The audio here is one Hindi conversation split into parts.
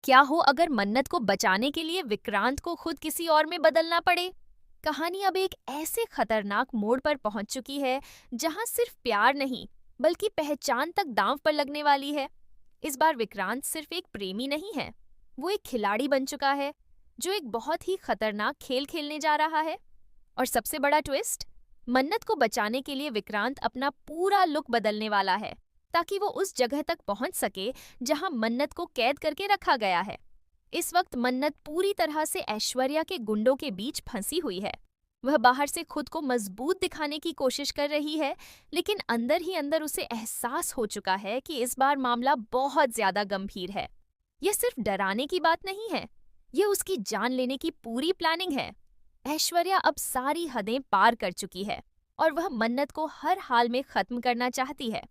क्या हो अगर मन्नत को बचाने के लिए विक्रांत को खुद किसी और में बदलना पड़े। कहानी अब एक ऐसे खतरनाक मोड़ पर पहुंच चुकी है जहां सिर्फ प्यार नहीं बल्कि पहचान तक दांव पर लगने वाली है। इस बार विक्रांत सिर्फ एक प्रेमी नहीं है, वो एक खिलाड़ी बन चुका है जो एक बहुत ही खतरनाक खेल खेलने जा रहा है। और सबसे बड़ा ट्विस्ट, मन्नत को बचाने के लिए विक्रांत अपना पूरा लुक बदलने वाला है ताकि वो उस जगह तक पहुंच सके जहां मन्नत को कैद करके रखा गया है। इस वक्त मन्नत पूरी तरह से ऐश्वर्या के गुंडों के बीच फंसी हुई है। वह बाहर से खुद को मजबूत दिखाने की कोशिश कर रही है, लेकिन अंदर ही अंदर उसे एहसास हो चुका है कि इस बार मामला बहुत ज्यादा गंभीर है। यह सिर्फ डराने की बात नहीं है, यह उसकी जान लेने की पूरी प्लानिंग है। ऐश्वर्या अब सारी हदें पार कर चुकी है और वह मन्नत को हर हाल में खत्म करना चाहती है।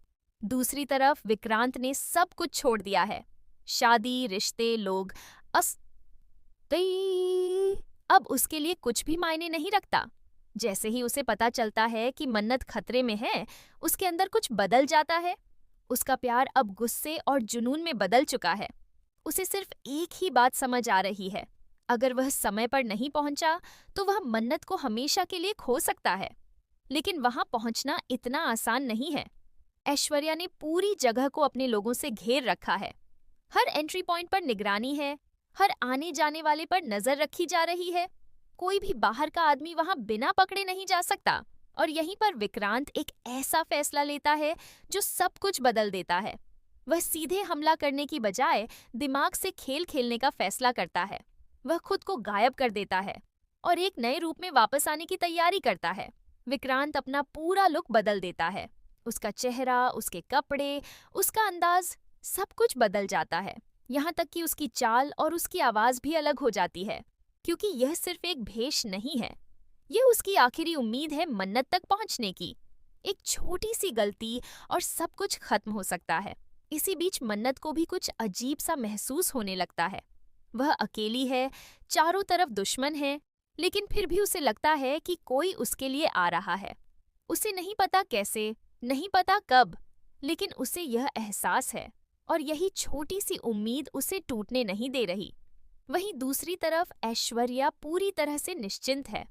दूसरी तरफ विक्रांत ने सब कुछ छोड़ दिया है, शादी, रिश्ते, लोग, अस अब उसके लिए कुछ भी मायने नहीं रखता। जैसे ही उसे पता चलता है कि मन्नत खतरे में है, उसके अंदर कुछ बदल जाता है। उसका प्यार अब गुस्से और जुनून में बदल चुका है। उसे सिर्फ एक ही बात समझ आ रही है, अगर वह समय पर नहीं पहुंचा तो वह मन्नत को हमेशा के लिए खो सकता है। लेकिन वहां पहुंचना इतना आसान नहीं है। ऐश्वर्या ने पूरी जगह को अपने लोगों से घेर रखा है। हर एंट्री पॉइंट पर निगरानी है, हर आने जाने वाले पर नजर रखी जा रही है। कोई भी बाहर का आदमी वहां बिना पकड़े नहीं जा सकता। और यहीं पर विक्रांत एक ऐसा फैसला लेता है जो सब कुछ बदल देता है। वह सीधे हमला करने की बजाय दिमाग से खेल खेलने का फैसला करता है। वह खुद को गायब कर देता है और एक नए रूप में वापस आने की तैयारी करता है। विक्रांत अपना पूरा लुक बदल देता है। उसका चेहरा, उसके कपड़े, उसका अंदाज, सब कुछ बदल जाता है। यहाँ तक कि उसकी चाल और उसकी आवाज भी अलग हो जाती है, क्योंकि यह सिर्फ एक भेष नहीं है, यह उसकी आखिरी उम्मीद है मन्नत तक पहुंचने की। एक छोटी सी गलती और सब कुछ खत्म हो सकता है। इसी बीच मन्नत को भी कुछ अजीब सा महसूस होने लगता है। वह अकेली है, चारों तरफ दुश्मन है, लेकिन फिर भी उसे लगता है कि कोई उसके लिए आ रहा है। उसे नहीं पता कैसे, नहीं पता कब, लेकिन उसे यह एहसास है और यही छोटी सी उम्मीद उसे टूटने नहीं दे रही। वहीं दूसरी तरफ ऐश्वर्या पूरी तरह से निश्चिंत है।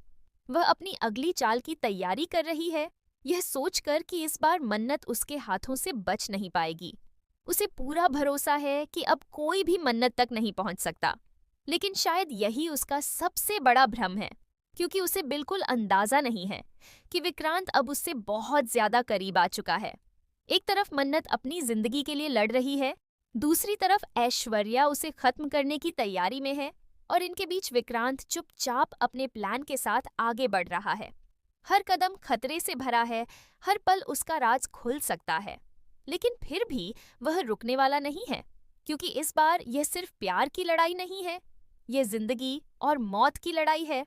वह अपनी अगली चाल की तैयारी कर रही है, यह सोचकर कि इस बार मन्नत उसके हाथों से बच नहीं पाएगी। उसे पूरा भरोसा है कि अब कोई भी मन्नत तक नहीं पहुंच सकता। लेकिन शायद यही उसका सबसे बड़ा भ्रम है, क्योंकि उसे बिल्कुल अंदाजा नहीं है कि विक्रांत अब उससे बहुत ज्यादा करीब आ चुका है। एक तरफ मन्नत अपनी जिंदगी के लिए लड़ रही है, दूसरी तरफ ऐश्वर्या उसे खत्म करने की तैयारी में है, और इनके बीच विक्रांत चुपचाप अपने प्लान के साथ आगे बढ़ रहा है। हर कदम खतरे से भरा है, हर पल उसका राज खुल सकता है। लेकिन फिर भी वह रुकने वाला नहीं है, क्योंकि इस बार यह सिर्फ प्यार की लड़ाई नहीं है, यह जिंदगी और मौत की लड़ाई है।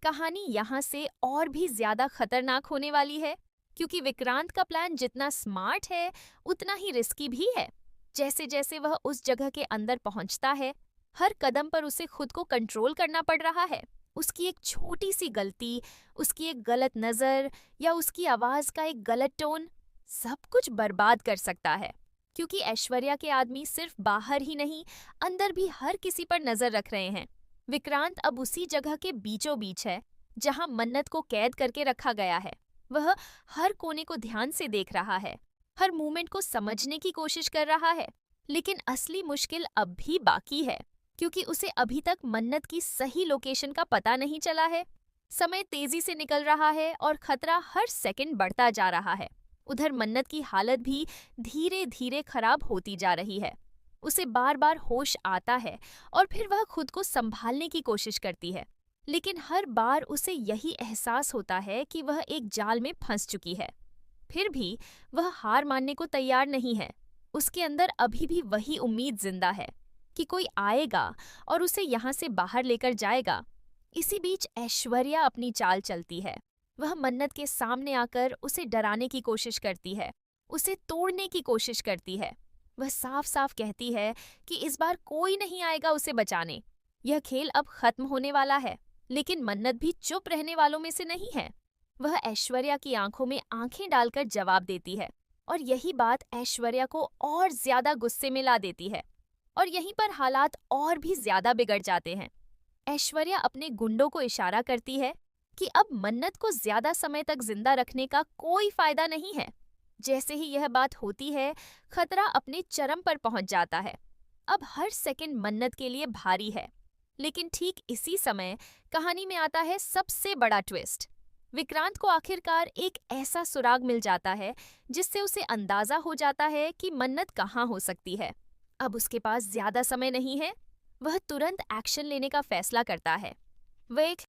कहानी यहाँ से और भी ज्यादा खतरनाक होने वाली है, क्योंकि विक्रांत का प्लान जितना स्मार्ट है उतना ही रिस्की भी है। जैसे जैसे वह उस जगह के अंदर पहुंचता है, हर कदम पर उसे खुद को कंट्रोल करना पड़ रहा है। उसकी एक छोटी सी गलती, उसकी एक गलत नजर या उसकी आवाज का एक गलत टोन सब कुछ बर्बाद कर सकता है। क्योंकि ऐश्वर्या के आदमी सिर्फ बाहर ही नहीं, अंदर भी हर किसी पर नजर रख रहे हैं। विक्रांत अब उसी जगह के बीचों बीच है जहां मन्नत को कैद करके रखा गया है। वह हर कोने को ध्यान से देख रहा है, हर मूवमेंट को समझने की कोशिश कर रहा है। लेकिन असली मुश्किल अब भी बाकी है, क्योंकि उसे अभी तक मन्नत की सही लोकेशन का पता नहीं चला है। समय तेजी से निकल रहा है और खतरा हर सेकंड बढ़ता जा रहा है। उधर मन्नत की हालत भी धीरे धीरे खराब होती जा रही है। उसे बार बार होश आता है और फिर वह खुद को संभालने की कोशिश करती है, लेकिन हर बार उसे यही एहसास होता है कि वह एक जाल में फंस चुकी है। फिर भी वह हार मानने को तैयार नहीं है। उसके अंदर अभी भी वही उम्मीद जिंदा है कि कोई आएगा और उसे यहाँ से बाहर लेकर जाएगा। इसी बीच ऐश्वर्या अपनी चाल चलती है। वह मन्नत के सामने आकर उसे डराने की कोशिश करती है, उसे तोड़ने की कोशिश करती है। वह साफ साफ कहती है कि इस बार कोई नहीं आएगा उसे बचाने, यह खेल अब खत्म होने वाला है। लेकिन मन्नत भी चुप रहने वालों में से नहीं है। वह ऐश्वर्या की आंखों में आंखें डालकर जवाब देती है, और यही बात ऐश्वर्या को और ज्यादा गुस्से में ला देती है। और यहीं पर हालात और भी ज्यादा बिगड़ जाते हैं। ऐश्वर्या अपने गुंडों को इशारा करती है कि अब मन्नत को ज्यादा समय तक जिंदा रखने का कोई फायदा नहीं है। जैसे ही यह बात होती है, खतरा अपने चरम पर पहुंच जाता है। अब हर सेकंड मन्नत के लिए भारी है। लेकिन ठीक इसी समय कहानी में आता है सबसे बड़ा ट्विस्ट। विक्रांत को आखिरकार एक ऐसा सुराग मिल जाता है जिससे उसे अंदाजा हो जाता है कि मन्नत कहाँ हो सकती है। अब उसके पास ज्यादा समय नहीं है। वह तुरंत एक्शन लेने का फैसला करता है। वह एक